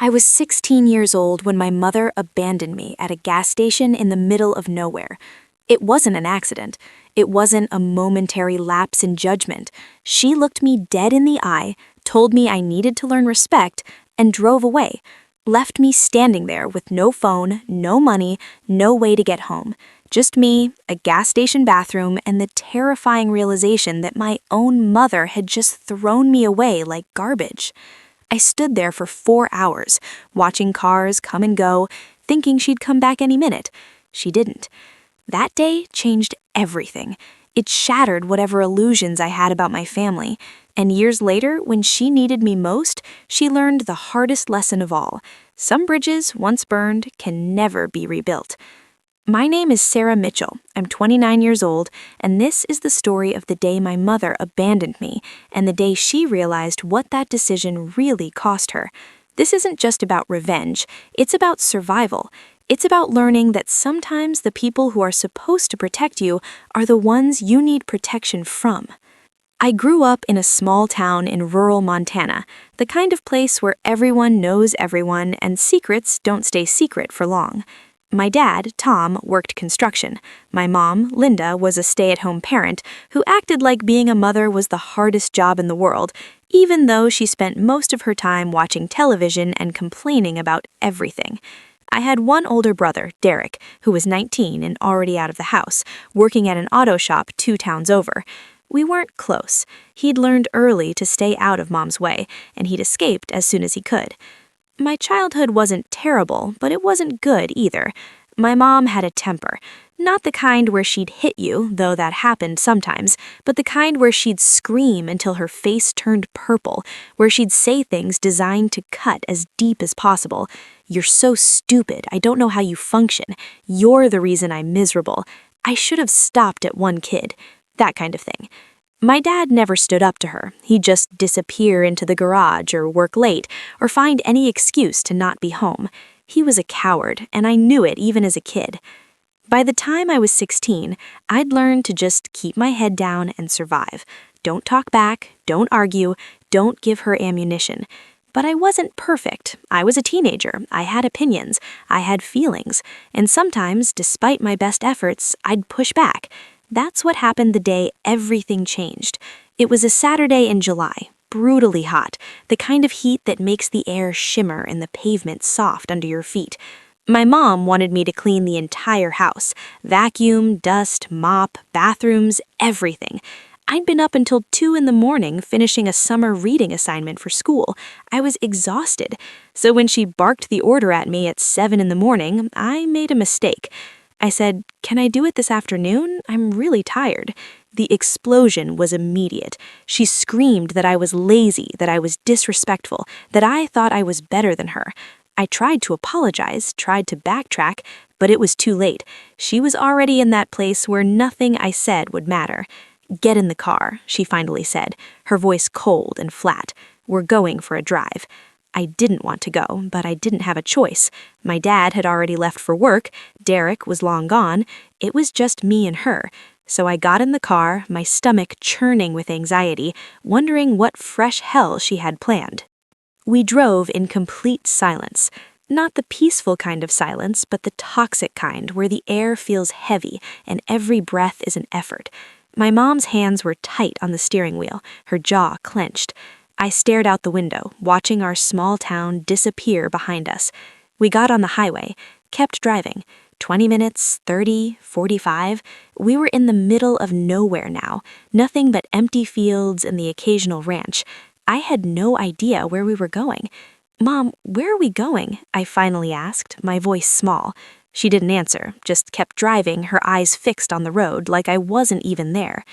I was 16 years old when my mother abandoned me at a gas station in the middle of nowhere. It wasn't an accident. It wasn't a momentary lapse in judgment. She looked me dead in the eye, told me I needed to learn respect, and drove away, left me standing there with no phone, no money, no way to get home. Just me, a gas station bathroom, and the terrifying realization that my own mother had just thrown me away like garbage. I stood there for 4 hours, watching cars come and go, thinking she'd come back any minute. She didn't. That day changed everything. It shattered whatever illusions I had about my family. And years later, when she needed me most, she learned the hardest lesson of all. Some bridges, once burned, can never be rebuilt. My name is Sarah Mitchell. I'm 29 years old, and this is the story of the day my mother abandoned me and the day she realized what that decision really cost her. This isn't just about revenge, it's about survival. It's about learning that sometimes the people who are supposed to protect you are the ones you need protection from. I grew up in a small town in rural Montana, the kind of place where everyone knows everyone and secrets don't stay secret for long. My dad, Tom, worked construction. My mom, Linda, was a stay-at-home parent who acted like being a mother was the hardest job in the world, even though she spent most of her time watching television and complaining about everything. I had one older brother, Derek, who was 19 and already out of the house, working at an auto shop 2 towns over. We weren't close. He'd learned early to stay out of Mom's way, and he'd escaped as soon as he could. My childhood wasn't terrible, but it wasn't good either. My mom had a temper. Not the kind where she'd hit you, though that happened sometimes, but the kind where she'd scream until her face turned purple, where she'd say things designed to cut as deep as possible. "You're so stupid, I don't know how you function. You're the reason I'm miserable. I should have stopped at one kid." That kind of thing. My dad never stood up to her. He'd just disappear into the garage or work late or find any excuse to not be home. He was a coward, and I knew it even as a kid. By the time I was 16, I'd learned to just keep my head down and survive. Don't talk back, don't argue, don't give her ammunition. But I wasn't perfect. I was a teenager. I had opinions. I had feelings. And sometimes, despite my best efforts, I'd push back. That's what happened the day everything changed. It was a Saturday in July, brutally hot, the kind of heat that makes the air shimmer and the pavement soft under your feet. My mom wanted me to clean the entire house, vacuum, dust, mop, bathrooms, everything. I'd been up until 2 in the morning finishing a summer reading assignment for school. I was exhausted. So when she barked the order at me at 7 in the morning, I made a mistake. I said, "Can I do it this afternoon? I'm really tired." The explosion was immediate. She screamed that I was lazy, that I was disrespectful, that I thought I was better than her. I tried to apologize, tried to backtrack, but it was too late. She was already in that place where nothing I said would matter. "Get in the car," she finally said, her voice cold and flat. "We're going for a drive." I didn't want to go, but I didn't have a choice. My dad had already left for work, Derek was long gone, it was just me and her. So I got in the car, my stomach churning with anxiety, wondering what fresh hell she had planned. We drove in complete silence. Not the peaceful kind of silence, but the toxic kind where the air feels heavy and every breath is an effort. My mom's hands were tight on the steering wheel, her jaw clenched. I stared out the window, watching our small town disappear behind us. We got on the highway, kept driving. 20 minutes, 30, 45. We were in the middle of nowhere now, nothing but empty fields and the occasional ranch. I had no idea where we were going. "Mom, where are we going?" I finally asked, my voice small. She didn't answer, just kept driving, her eyes fixed on the road like I wasn't even there.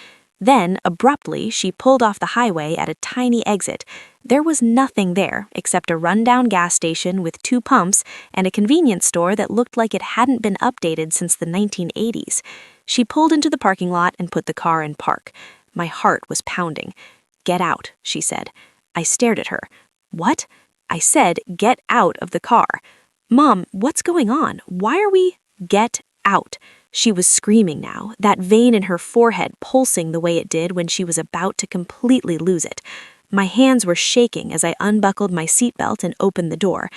Then, abruptly, she pulled off the highway at a tiny exit. There was nothing there except a rundown gas station with 2 pumps and a convenience store that looked like it hadn't been updated since the 1980s. She pulled into the parking lot and put the car in park. My heart was pounding. "Get out," she said. I stared at her. "What?" I said, "Get out of the car." "Mom, what's going on? Why are we—" "Get out." She was screaming now, that vein in her forehead pulsing the way it did when she was about to completely lose it. My hands were shaking as I unbuckled my seatbelt and opened the door.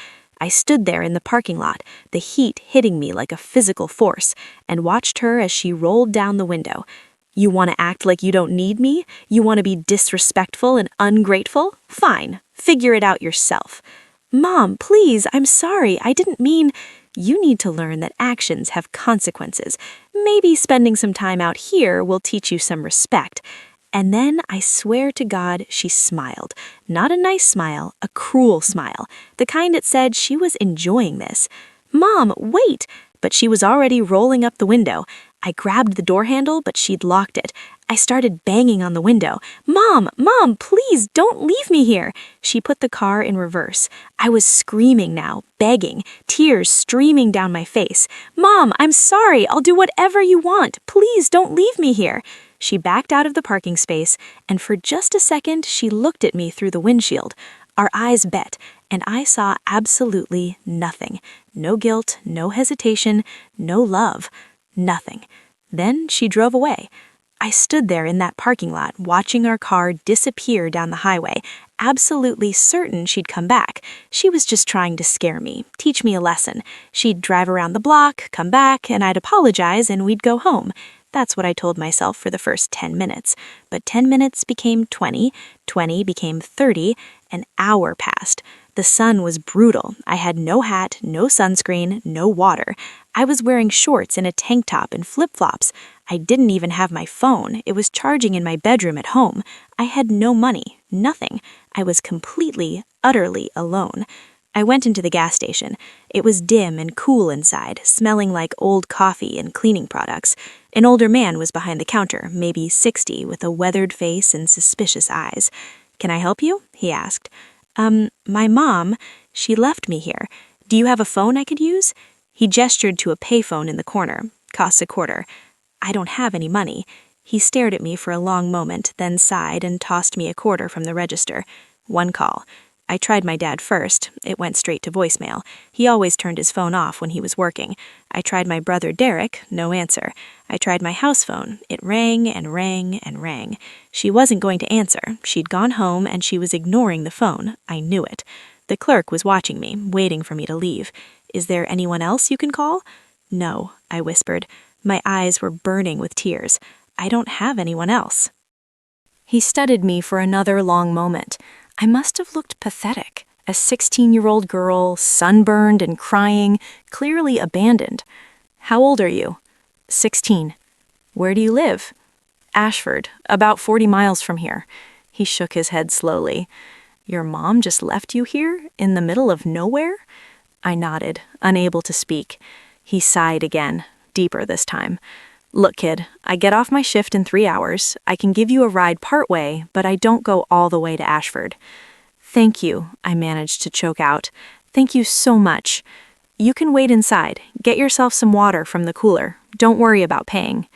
I stood there in the parking lot, the heat hitting me like a physical force, and watched her as she rolled down the window. You want to act like you don't need me? You want to be disrespectful and ungrateful? Fine, figure it out yourself. Mom, please, I'm sorry, I didn't mean... You need to learn that actions have consequences. Maybe spending some time out here will teach you some respect. And then, I swear to God, she smiled. Not a nice smile, a cruel smile. The kind that said she was enjoying this. Mom, wait! But she was already rolling up the window. I grabbed the door handle, but she'd locked it. I started banging on the window. Mom, please, don't leave me here. She put the car in reverse. I was screaming now, begging, tears streaming down my face. Mom, I'm sorry, I'll do whatever you want. Please don't leave me here. She backed out of the parking space, and for just a second, she looked at me through the windshield. Our eyes met, and I saw absolutely nothing. No guilt, no hesitation, no love. Nothing. Then she drove away. I stood there in that parking lot, watching our car disappear down the highway, absolutely certain she'd come back. She was just trying to scare me, teach me a lesson. She'd drive around the block, come back, and I'd apologize, and we'd go home. That's what I told myself for the first 10 minutes. But 10 minutes became 20, 20 became 30, an hour passed. The sun was brutal. I had no hat, no sunscreen, no water. I was wearing shorts and a tank top and flip-flops. I didn't even have my phone. It was charging in my bedroom at home. I had no money, nothing. I was completely, utterly alone. I went into the gas station. It was dim and cool inside, smelling like old coffee and cleaning products. An older man was behind the counter, maybe 60, with a weathered face and suspicious eyes. "Can I help you?" he asked. My mom, she left me here. Do you have a phone I could use?" He gestured to a payphone in the corner. "Costs $0.25. "I don't have any money." He stared at me for a long moment, then sighed and tossed me $0.25 from the register. "One call." I tried my dad first. It went straight to voicemail. He always turned his phone off when he was working. I tried my brother Derek, no answer. I tried my house phone. It rang and rang and rang. She wasn't going to answer. She'd gone home and she was ignoring the phone. I knew it. The clerk was watching me, waiting for me to leave. "Is there anyone else you can call?" "No," I whispered. My eyes were burning with tears. "I don't have anyone else." He studied me for another long moment. I must have looked pathetic. A 16-year-old girl, sunburned and crying, clearly abandoned. "How old are you?" 16. "Where do you live?" "Ashford, about 40 miles from here." He shook his head slowly. "Your mom just left you here, in the middle of nowhere?" I nodded, unable to speak. He sighed again, deeper this time. "Look, kid, I get off my shift in 3 hours. I can give you a ride part way, but I don't go all the way to Ashford." "Thank you," I managed to choke out. "Thank you so much. You can wait inside. Get yourself some water from the cooler. Don't worry about paying."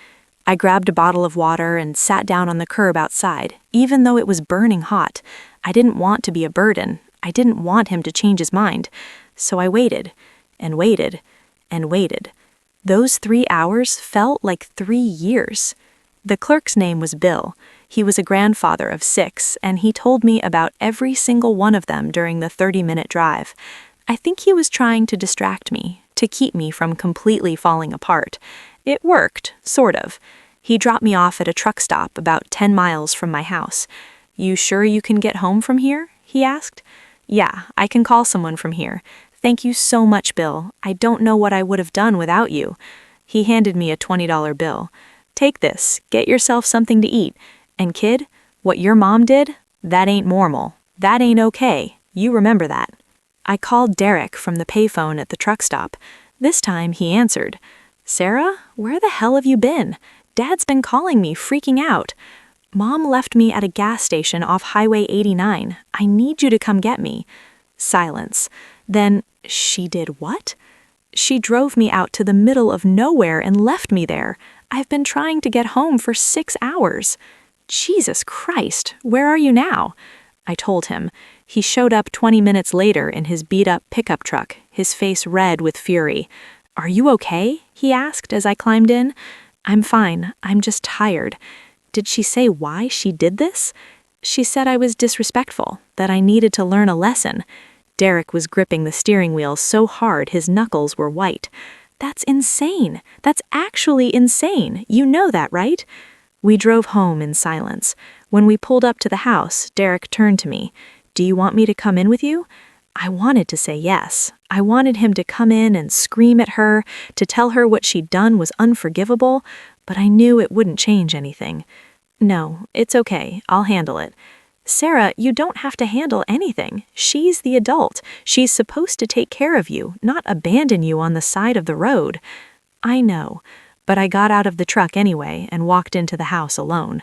I grabbed a bottle of water and sat down on the curb outside, even though it was burning hot. I didn't want to be a burden. I didn't want him to change his mind. So I waited, and waited, and waited. Those 3 hours felt like 3 years. The clerk's name was Bill. He was a grandfather of 6, and he told me about every single one of them during the 30-minute drive. I think he was trying to distract me, to keep me from completely falling apart. It worked, sort of. He dropped me off at a truck stop about 10 miles from my house. "You sure you can get home from here?" he asked. "Yeah, I can call someone from here. Thank you so much, Bill. I don't know what I would have done without you." He handed me a $20 bill. "Take this. Get yourself something to eat. And kid, what your mom did, that ain't normal. That ain't okay. You remember that." I called Derek from the payphone at the truck stop. This time he answered. "Sarah, where the hell have you been? Dad's been calling me, freaking out." "Mom left me at a gas station off Highway 89. I need you to come get me." Silence. Then, she did what? "She drove me out to the middle of nowhere and left me there. I've been trying to get home for 6 hours." "Jesus Christ, where are you now?" I told him. He showed up 20 minutes later in his beat-up pickup truck, his face red with fury. "Are you okay?" he asked as I climbed in. "I'm fine. I'm just tired." Did she say why she did this? She said I was disrespectful, that I needed to learn a lesson. Derek was gripping the steering wheel so hard his knuckles were white. That's insane. That's actually insane. You know that, right? We drove home in silence. When we pulled up to the house, Derek turned to me. Do you want me to come in with you? I wanted to say yes. I wanted him to come in and scream at her, to tell her what she'd done was unforgivable, but I knew it wouldn't change anything. No, it's okay. I'll handle it. Sarah, you don't have to handle anything. She's the adult. She's supposed to take care of you, not abandon you on the side of the road. I know, but I got out of the truck anyway and walked into the house alone.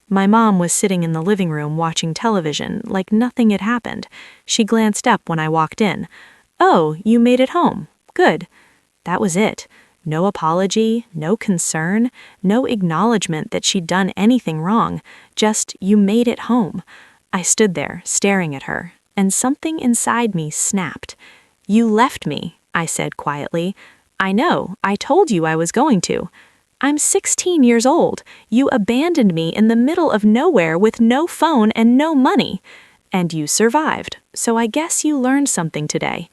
My mom was sitting in the living room watching television like nothing had happened. She glanced up when I walked in. Oh, you made it home. Good. That was it. No apology, no concern, no acknowledgement that she'd done anything wrong. Just, you made it home. I stood there, staring at her, and something inside me snapped. You left me, I said quietly. I know, I told you I was going to. I'm 16 years old. You abandoned me in the middle of nowhere with no phone and no money. And you survived, so I guess you learned something today.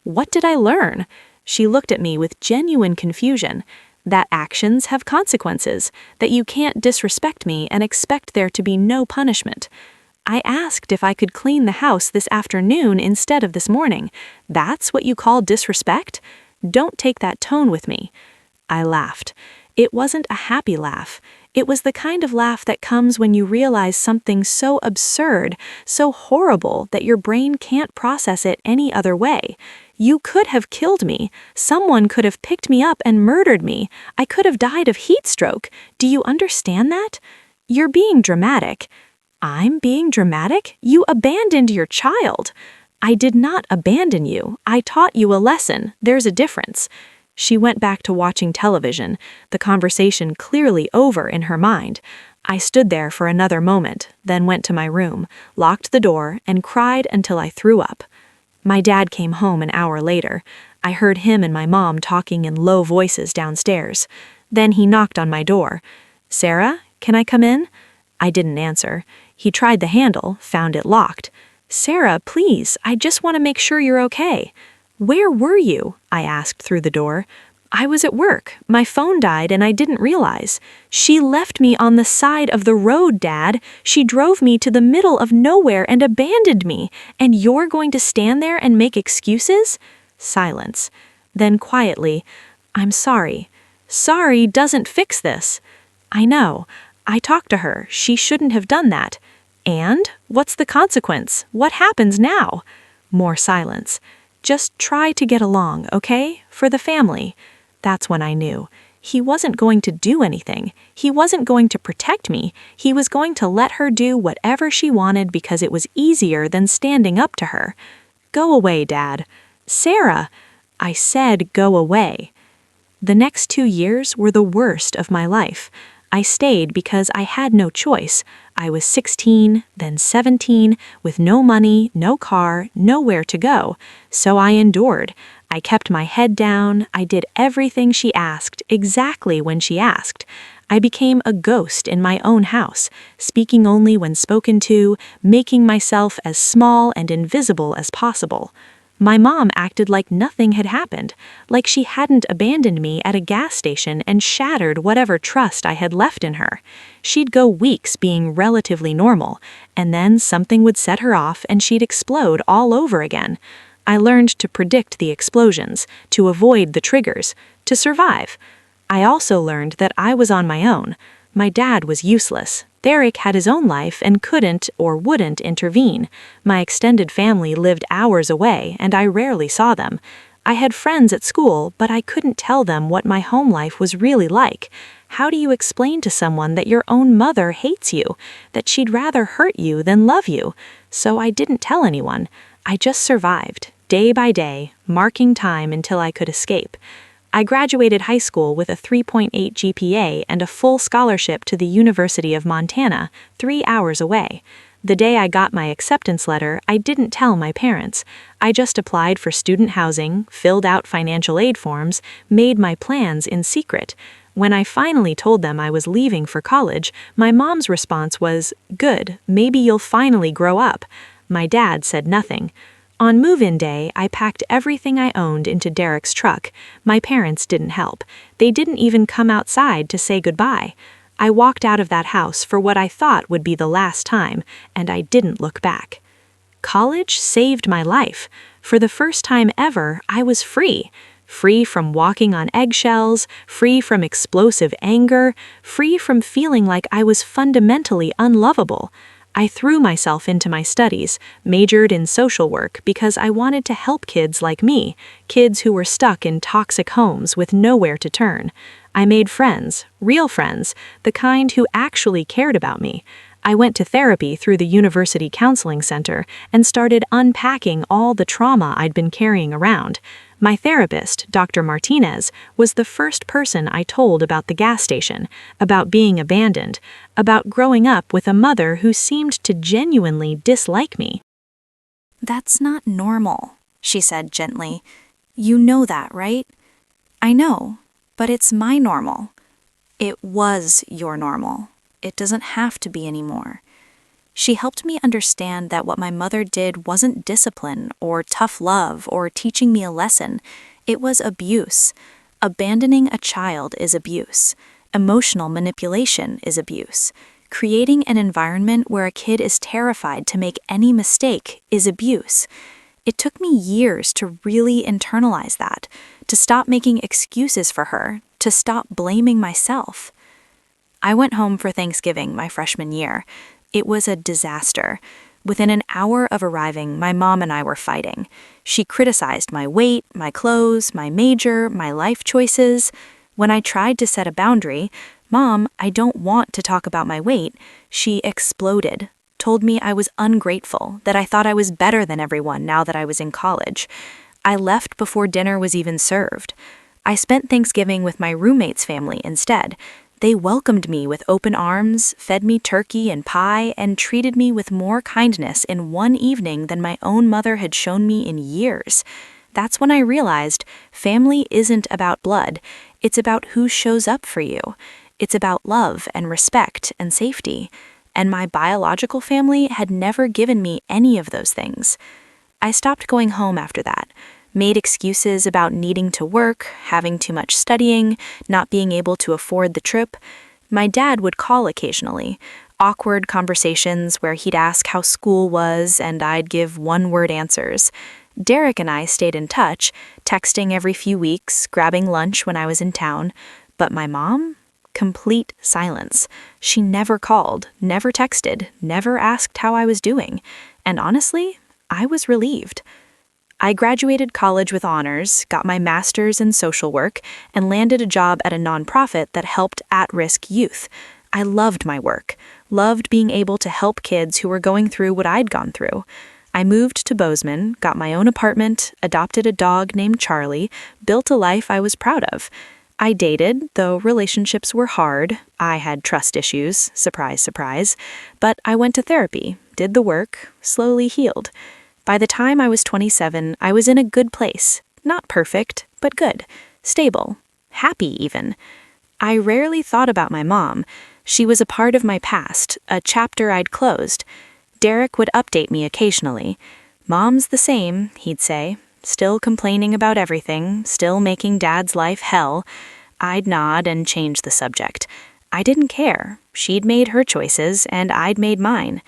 What did I learn? She looked at me with genuine confusion. That actions have consequences, that you can't disrespect me and expect there to be no punishment. I asked if I could clean the house this afternoon instead of this morning. That's what you call disrespect? Don't take that tone with me. I laughed. It wasn't a happy laugh. It was the kind of laugh that comes when you realize something so absurd, so horrible that your brain can't process it any other way. You could have killed me. Someone could have picked me up and murdered me. I could have died of heat stroke. Do you understand that? You're being dramatic. I'm being dramatic? You abandoned your child. I did not abandon you. I taught you a lesson. There's a difference. She went back to watching television, the conversation clearly over in her mind. I stood there for another moment, then went to my room, locked the door, and cried until I threw up. My dad came home an hour later. I heard him and my mom talking in low voices downstairs. Then he knocked on my door. Sarah, can I come in? I didn't answer. He tried the handle, found it locked. Sarah, please, I just want to make sure you're okay. Where were you? I asked through the door. I was at work. My phone died and I didn't realize. She left me on the side of the road, Dad. She drove me to the middle of nowhere and abandoned me. And you're going to stand there and make excuses? Silence. Then quietly, I'm sorry. Sorry doesn't fix this. I know. I talked to her. She shouldn't have done that. And? What's the consequence? What happens now? More silence. Just try to get along, okay? For the family. That's when I knew. He wasn't going to do anything. He wasn't going to protect me. He was going to let her do whatever she wanted because it was easier than standing up to her. Go away, Dad. Sarah! I said go away. The next 2 years were the worst of my life. I stayed because I had no choice. I was 16, then 17, with no money, no car, nowhere to go. So I endured. I kept my head down. I did everything she asked, exactly when she asked. I became a ghost in my own house, speaking only when spoken to, making myself as small and invisible as possible. My mom acted like nothing had happened, like she hadn't abandoned me at a gas station and shattered whatever trust I had left in her. She'd go weeks being relatively normal, and then something would set her off and she'd explode all over again. I learned to predict the explosions, to avoid the triggers, to survive. I also learned that I was on my own. My dad was useless. Derek had his own life and couldn't or wouldn't intervene. My extended family lived hours away, and I rarely saw them. I had friends at school, but I couldn't tell them what my home life was really like. How do you explain to someone that your own mother hates you, that she'd rather hurt you than love you? So I didn't tell anyone. I just survived, day by day, marking time until I could escape. I graduated high school with a 3.8 GPA and a full scholarship to the University of Montana, 3 hours away. The day I got my acceptance letter, I didn't tell my parents. I just applied for student housing, filled out financial aid forms, made my plans in secret. When I finally told them I was leaving for college, my mom's response was, "Good, maybe you'll finally grow up." My dad said nothing. On move-in day, I packed everything I owned into Derek's truck. My parents didn't help. They didn't even come outside to say goodbye. I walked out of that house for what I thought would be the last time, and I didn't look back. College saved my life. For the first time ever, I was free. Free from walking on eggshells, free from explosive anger, free from feeling like I was fundamentally unlovable. I threw myself into my studies, majored in social work because I wanted to help kids like me, kids who were stuck in toxic homes with nowhere to turn. I made friends, real friends, the kind who actually cared about me. I went to therapy through the University Counseling Center and started unpacking all the trauma I'd been carrying around. My therapist, Dr. Martinez, was the first person I told about the gas station, about being abandoned, about growing up with a mother who seemed to genuinely dislike me. "That's not normal," she said gently. "You know that, right?" "I know, but it's my normal." "It was your normal. It doesn't have to be anymore." She helped me understand that what my mother did wasn't discipline or tough love or teaching me a lesson. It was abuse. Abandoning a child is abuse. Emotional manipulation is abuse. Creating an environment where a kid is terrified to make any mistake is abuse. It took me years to really internalize that, to stop making excuses for her, to stop blaming myself. I went home for Thanksgiving my freshman year. It was a disaster. Within an hour of arriving, my mom and I were fighting. She criticized my weight, my clothes, my major, my life choices. When I tried to set a boundary, "Mom, I don't want to talk about my weight," she exploded, told me I was ungrateful, that I thought I was better than everyone now that I was in college. I left before dinner was even served. I spent Thanksgiving with my roommate's family instead. They welcomed me with open arms, fed me turkey and pie, and treated me with more kindness in one evening than my own mother had shown me in years. That's when I realized family isn't about blood. It's about who shows up for you. It's about love and respect and safety. And my biological family had never given me any of those things. I stopped going home after that. Made excuses about needing to work, having too much studying, not being able to afford the trip. My dad would call occasionally, awkward conversations where he'd ask how school was and I'd give one-word answers. Derek and I stayed in touch, texting every few weeks, grabbing lunch when I was in town. But my mom? Complete silence. She never called, never texted, never asked how I was doing. And honestly, I was relieved. I graduated college with honors, got my master's in social work, and landed a job at a nonprofit that helped at-risk youth. I loved my work, loved being able to help kids who were going through what I'd gone through. I moved to Bozeman, got my own apartment, adopted a dog named Charlie, built a life I was proud of. I dated, though relationships were hard. I had trust issues, surprise, surprise. But I went to therapy, did the work, slowly healed. By the time I was 27, I was in a good place. Not perfect, but good. Stable. Happy, even. I rarely thought about my mom. She was a part of my past, a chapter I'd closed. Derek would update me occasionally. "Mom's the same," he'd say. "Still complaining about everything, still making Dad's life hell." I'd nod and change the subject. I didn't care. She'd made her choices, and I'd made mine.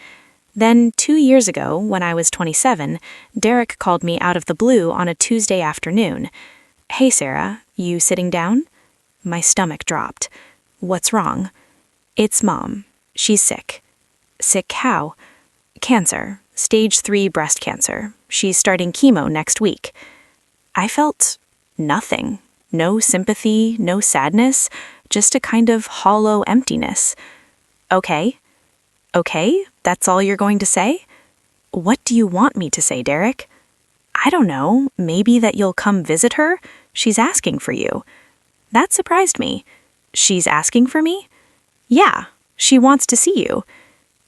Then, 2 years ago, when I was 27, Derek called me out of the blue on a Tuesday afternoon. "Hey, Sarah, you sitting down?" My stomach dropped. "What's wrong?" "It's Mom. She's sick." "Sick how?" "Cancer. Stage 3 breast cancer. She's starting chemo next week." I felt nothing. No sympathy, no sadness, just a kind of hollow emptiness. "Okay." "Okay? That's all you're going to say?" "What do you want me to say, Derek?" "I don't know. Maybe that you'll come visit her? She's asking for you." That surprised me. "She's asking for me?" "Yeah. She wants to see you."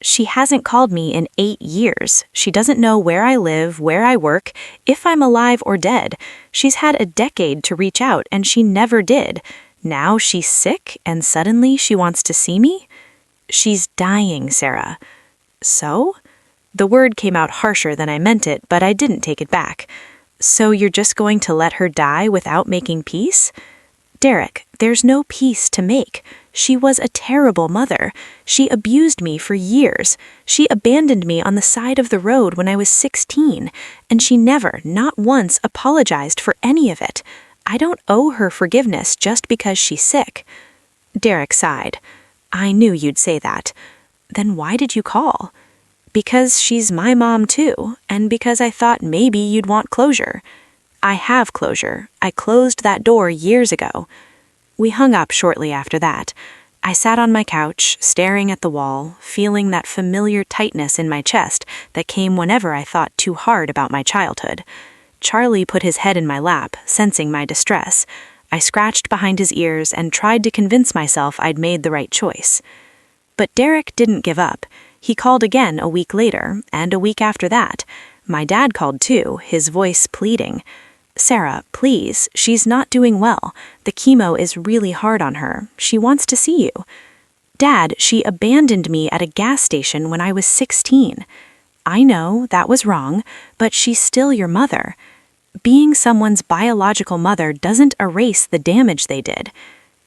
"She hasn't called me in 8 years. She doesn't know where I live, where I work, if I'm alive or dead. She's had a decade to reach out, and she never did. Now she's sick, and suddenly she wants to see me?" "She's dying, Sarah." "So?" The word came out harsher than I meant it, but I didn't take it back. So you're just going to let her die without making peace? Derek, there's no peace to make. She was a terrible mother. She abused me for years. She abandoned me on the side of the road when I was 16, and she never, not once, apologized for any of it. I don't owe her forgiveness just because she's sick. Derek sighed. I knew you'd say that. Then why did you call? Because she's my mom too, and because I thought maybe you'd want closure. I have closure. I closed that door years ago. We hung up shortly after that. I sat on my couch, staring at the wall, feeling that familiar tightness in my chest that came whenever I thought too hard about my childhood. Charlie put his head in my lap, sensing my distress. I scratched behind his ears and tried to convince myself I'd made the right choice. But Derek didn't give up. He called again a week later, and a week after that. My dad called too, his voice pleading. Sarah, please, she's not doing well. The chemo is really hard on her. She wants to see you. Dad, she abandoned me at a gas station when I was 16. I know, that was wrong, but she's still your mother. Being someone's biological mother doesn't erase the damage they did.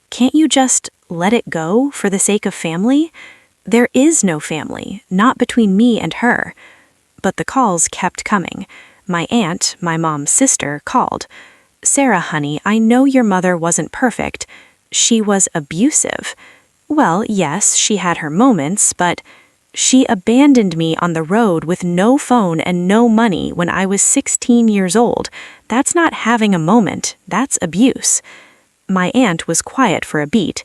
Can't you just let it go for the sake of family? There is no family, not between me and her. But the calls kept coming. My aunt, my mom's sister, called. Sarah, honey, I know your mother wasn't perfect. She was abusive. Well, yes, she had her moments, but she abandoned me on the road with no phone and no money when I was 16 years old. That's not having a moment, that's abuse. My aunt was quiet for a beat.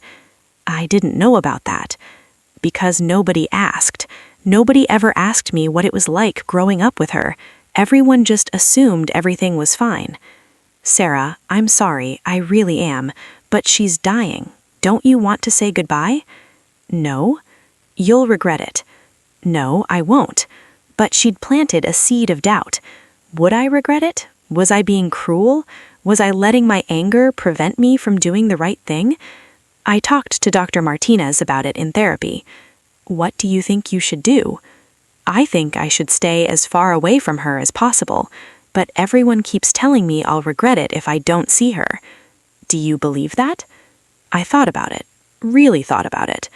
I didn't know about that. Because nobody asked. Nobody ever asked me what it was like growing up with her. Everyone just assumed everything was fine. Sarah, I'm sorry, I really am, but she's dying. Don't you want to say goodbye? No. You'll regret it. No, I won't. But she'd planted a seed of doubt. Would I regret it? Was I being cruel? Was I letting my anger prevent me from doing the right thing? I talked to Dr. Martinez about it in therapy. What do you think you should do? I think I should stay as far away from her as possible, but everyone keeps telling me I'll regret it if I don't see her. Do you believe that? I thought about it. Really thought about it.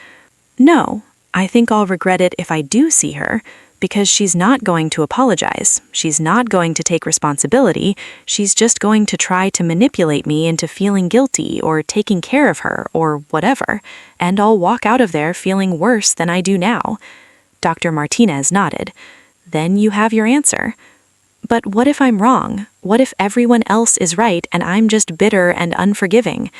No, I think I'll regret it if I do see her, because she's not going to apologize. She's not going to take responsibility. She's just going to try to manipulate me into feeling guilty or taking care of her or whatever, and I'll walk out of there feeling worse than I do now. Dr. Martinez nodded. Then you have your answer. But what if I'm wrong? What if everyone else is right and I'm just bitter and unforgiving?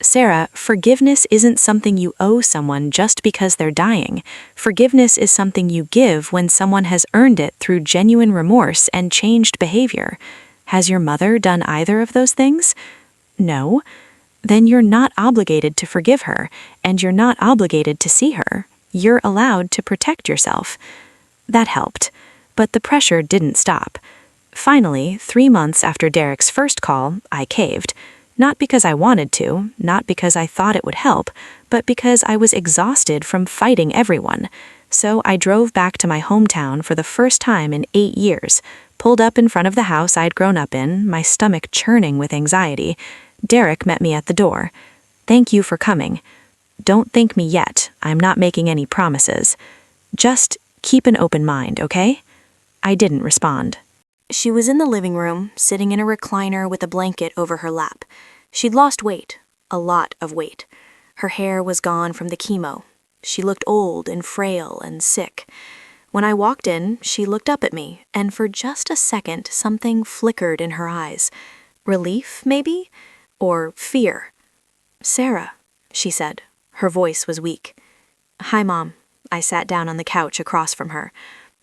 Sarah, forgiveness isn't something you owe someone just because they're dying. Forgiveness is something you give when someone has earned it through genuine remorse and changed behavior. Has your mother done either of those things? No. Then you're not obligated to forgive her, and you're not obligated to see her. You're allowed to protect yourself. That helped, but the pressure didn't stop. Finally, 3 months after Derek's first call, I caved. Not because I wanted to, not because I thought it would help, but because I was exhausted from fighting everyone. So I drove back to my hometown for the first time in 8 years, pulled up in front of the house I'd grown up in, my stomach churning with anxiety. Derek met me at the door. Thank you for coming. Don't thank me yet. I'm not making any promises. Just keep an open mind, okay? I didn't respond. She was in the living room, sitting in a recliner with a blanket over her lap. She'd lost weight, a lot of weight. Her hair was gone from the chemo. She looked old and frail and sick. When I walked in, she looked up at me, and for just a second, something flickered in her eyes. Relief, maybe? Or fear. Sarah, she said. Her voice was weak. Hi, Mom. I sat down on the couch across from her.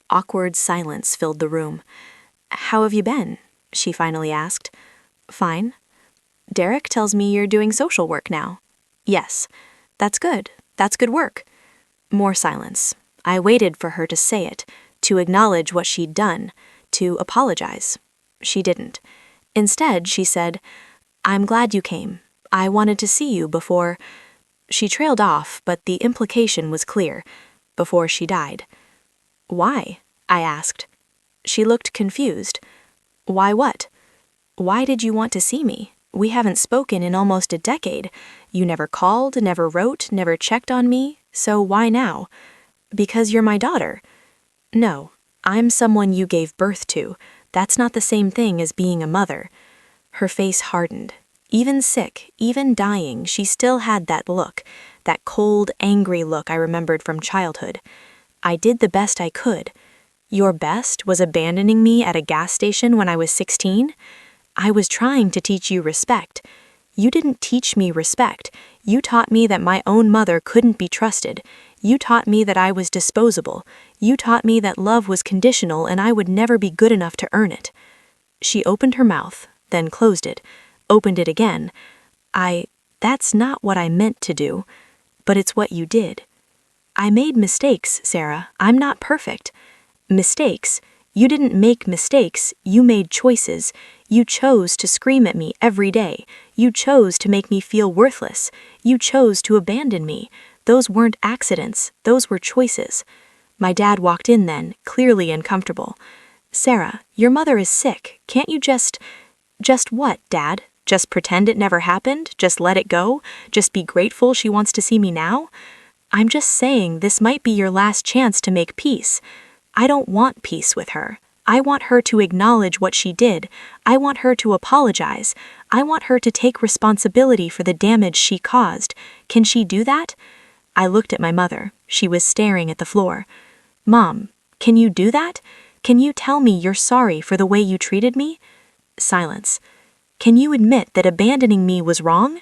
Awkward silence filled the room. How have you been? She finally asked. Fine. Derek tells me you're doing social work now. Yes. That's good. That's good work. More silence. I waited for her to say it, to acknowledge what she'd done, to apologize. She didn't. Instead, she said, I'm glad you came. I wanted to see you before... She trailed off, but the implication was clear. Before she died. Why? I asked. She looked confused. Why what? Why did you want to see me? We haven't spoken in almost a decade. You never called, never wrote, never checked on me, so why now? Because you're my daughter. No, I'm someone you gave birth to. That's not the same thing as being a mother. Her face hardened. Even sick, even dying, she still had that look, that cold, angry look I remembered from childhood. I did the best I could. Your best was abandoning me at a gas station when I was 16? I was trying to teach you respect. You didn't teach me respect. You taught me that my own mother couldn't be trusted. You taught me that I was disposable. You taught me that love was conditional and I would never be good enough to earn it. She opened her mouth, then closed it, opened it again. That's not what I meant to do, but it's what you did. I made mistakes, Sarah. I'm not perfect. Mistakes? You didn't make mistakes, you made choices. You chose to scream at me every day. You chose to make me feel worthless. You chose to abandon me. Those weren't accidents, those were choices. My dad walked in then, clearly uncomfortable. Sarah, your mother is sick. Can't you just what, Dad? Just pretend it never happened? Just let it go? Just be grateful she wants to see me now? I'm just saying this might be your last chance to make peace. I don't want peace with her. I want her to acknowledge what she did. I want her to apologize. I want her to take responsibility for the damage she caused. Can she do that? I looked at my mother. She was staring at the floor. Mom, can you do that? Can you tell me you're sorry for the way you treated me? Silence. Can you admit that abandoning me was wrong?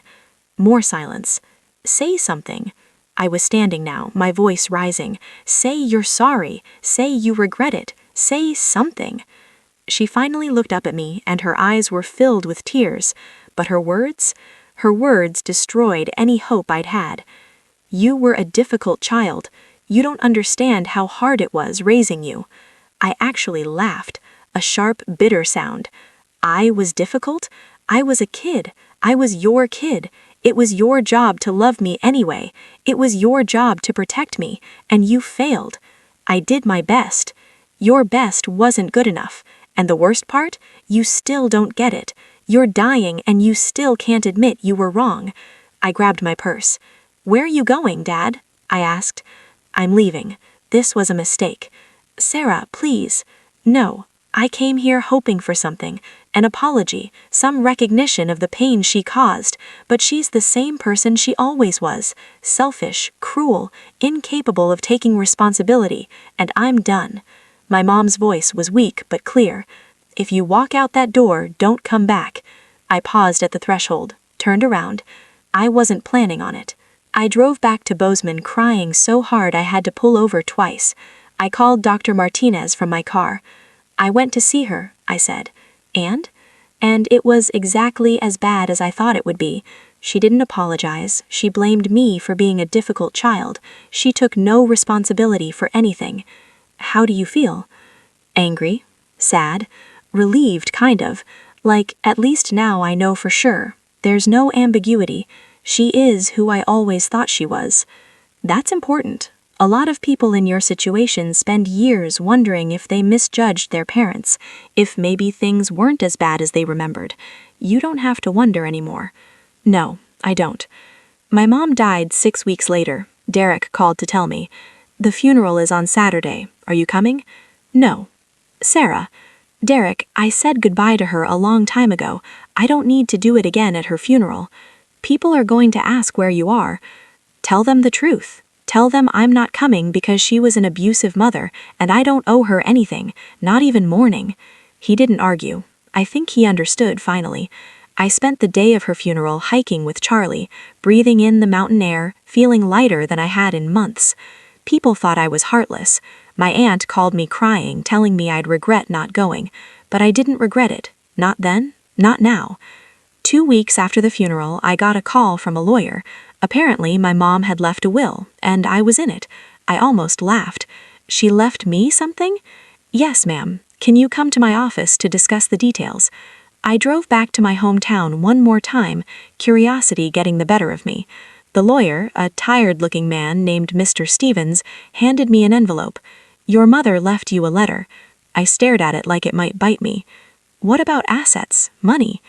More silence. Say something. I was standing now, my voice rising. Say you're sorry. Say you regret it. Say something. She finally looked up at me, and her eyes were filled with tears. But her words destroyed any hope I'd had. You were a difficult child. You don't understand how hard it was raising you. I actually laughed, a sharp, bitter sound. I was difficult? I was a kid. I was your kid. It was your job to love me anyway. It was your job to protect me, and you failed. I did my best. Your best wasn't good enough. And the worst part? You still don't get it. You're dying and you still can't admit you were wrong. I grabbed my purse. Where are you going, Dad? I asked. I'm leaving. This was a mistake. Sarah, please. No, I came here hoping for something, an apology, some recognition of the pain she caused, but she's the same person she always was, selfish, cruel, incapable of taking responsibility, and I'm done. My mom's voice was weak but clear. If you walk out that door, don't come back. I paused at the threshold, turned around. I wasn't planning on it. I drove back to Bozeman crying so hard I had to pull over twice. I called Dr. Martinez from my car. I went to see her, I said. And it was exactly as bad as I thought it would be. She didn't apologize. She blamed me for being a difficult child. She took no responsibility for anything. How do you feel? Angry, sad, relieved kind of. Like, at least now I know for sure. There's no ambiguity. She is who I always thought she was. That's important. A lot of people in your situation spend years wondering if they misjudged their parents, if maybe things weren't as bad as they remembered. You don't have to wonder anymore. No, I don't. My mom died 6 weeks later. Derek called to tell me. The funeral is on Saturday. Are you coming? No. Sarah. Derek, I said goodbye to her a long time ago. I don't need to do it again at her funeral. People are going to ask where you are. Tell them the truth. Tell them I'm not coming because she was an abusive mother, and I don't owe her anything, not even mourning. He didn't argue. I think he understood finally. I spent the day of her funeral hiking with Charlie, breathing in the mountain air, feeling lighter than I had in months. People thought I was heartless. My aunt called me crying, telling me I'd regret not going, but I didn't regret it. Not then, not now. 2 weeks after the funeral, I got a call from a lawyer. Apparently, my mom had left a will, and I was in it. I almost laughed. She left me something? Yes, ma'am. Can you come to my office to discuss the details? I drove back to my hometown one more time, curiosity getting the better of me. The lawyer, a tired-looking man named Mr. Stevens, handed me an envelope. Your mother left you a letter. I stared at it like it might bite me. What about assets, money?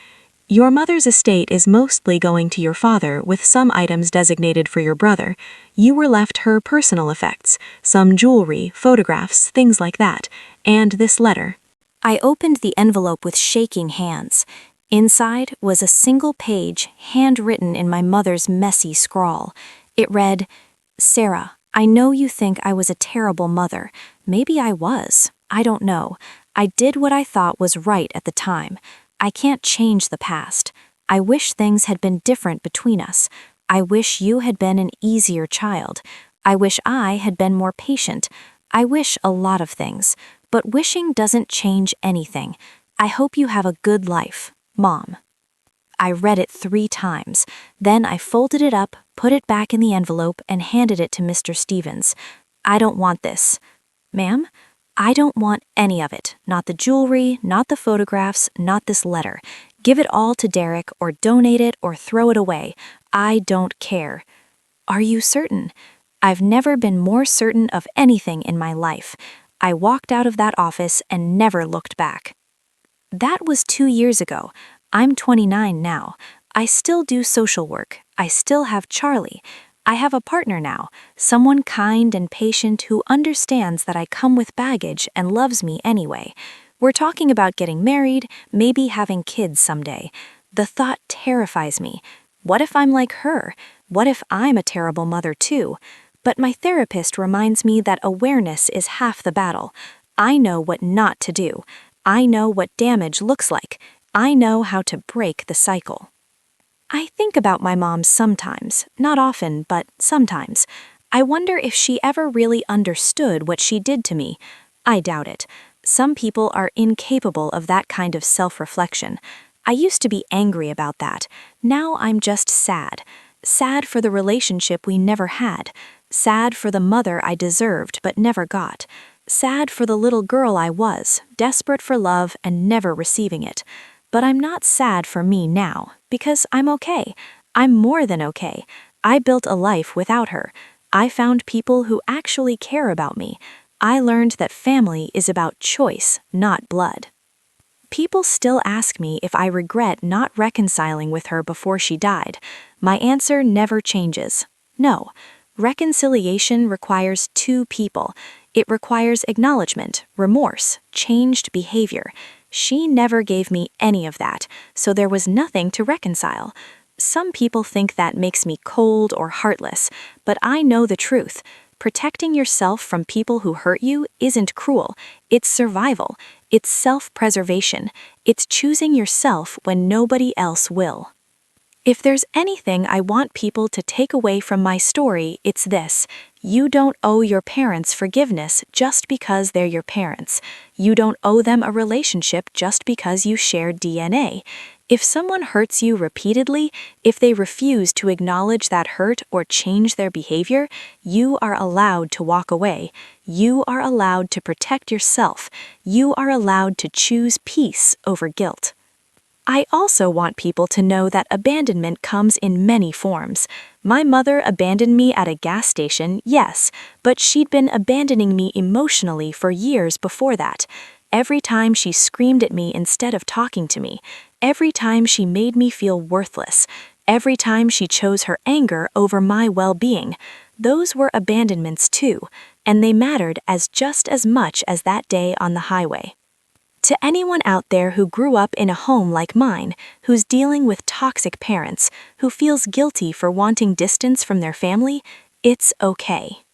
Your mother's estate is mostly going to your father, with some items designated for your brother. You were left her personal effects, some jewelry, photographs, things like that, and this letter. I opened the envelope with shaking hands. Inside was a single page, handwritten in my mother's messy scrawl. It read, "Sarah, I know you think I was a terrible mother. Maybe I was. I don't know. I did what I thought was right at the time. I can't change the past. I wish things had been different between us. I wish you had been an easier child. I wish I had been more patient. I wish a lot of things, but wishing doesn't change anything. I hope you have a good life, Mom." I read it 3 times. Then I folded it up, put it back in the envelope, and handed it to Mr. Stevens. "I don't want this." "Ma'am? I don't want any of it. Not the jewelry, not the photographs, not this letter. Give it all to Derek, or donate it, or throw it away. I don't care." "Are you certain?" "I've never been more certain of anything in my life." I walked out of that office and never looked back. That was 2 years ago. I'm 29 now. I still do social work. I still have Charlie. I have a partner now, someone kind and patient who understands that I come with baggage and loves me anyway. We're talking about getting married, maybe having kids someday. The thought terrifies me. What if I'm like her? What if I'm a terrible mother too? But my therapist reminds me that awareness is half the battle. I know what not to do. I know what damage looks like. I know how to break the cycle. I think about my mom sometimes, not often, but sometimes. I wonder if she ever really understood what she did to me. I doubt it. Some people are incapable of that kind of self-reflection. I used to be angry about that. Now I'm just sad. Sad for the relationship we never had. Sad for the mother I deserved but never got. Sad for the little girl I was, desperate for love and never receiving it. But I'm not sad for me now, because I'm okay. I'm more than okay. I built a life without her. I found people who actually care about me. I learned that family is about choice, not blood. People still ask me if I regret not reconciling with her before she died. My answer never changes. No. Reconciliation requires 2 people. It requires acknowledgement, remorse, changed behavior. She never gave me any of that, so there was nothing to reconcile. Some people think that makes me cold or heartless, but I know the truth. Protecting yourself from people who hurt you isn't cruel. It's survival. It's self-preservation. It's choosing yourself when nobody else will. If there's anything I want people to take away from my story, it's this. You don't owe your parents forgiveness just because they're your parents. You don't owe them a relationship just because you share DNA. If someone hurts you repeatedly, if they refuse to acknowledge that hurt or change their behavior, you are allowed to walk away. You are allowed to protect yourself. You are allowed to choose peace over guilt. I also want people to know that abandonment comes in many forms. My mother abandoned me at a gas station, yes, but she'd been abandoning me emotionally for years before that. Every time she screamed at me instead of talking to me, every time she made me feel worthless, every time she chose her anger over my well-being, those were abandonments too, and they mattered just as much as that day on the highway. To anyone out there who grew up in a home like mine, who's dealing with toxic parents, who feels guilty for wanting distance from their family, it's okay.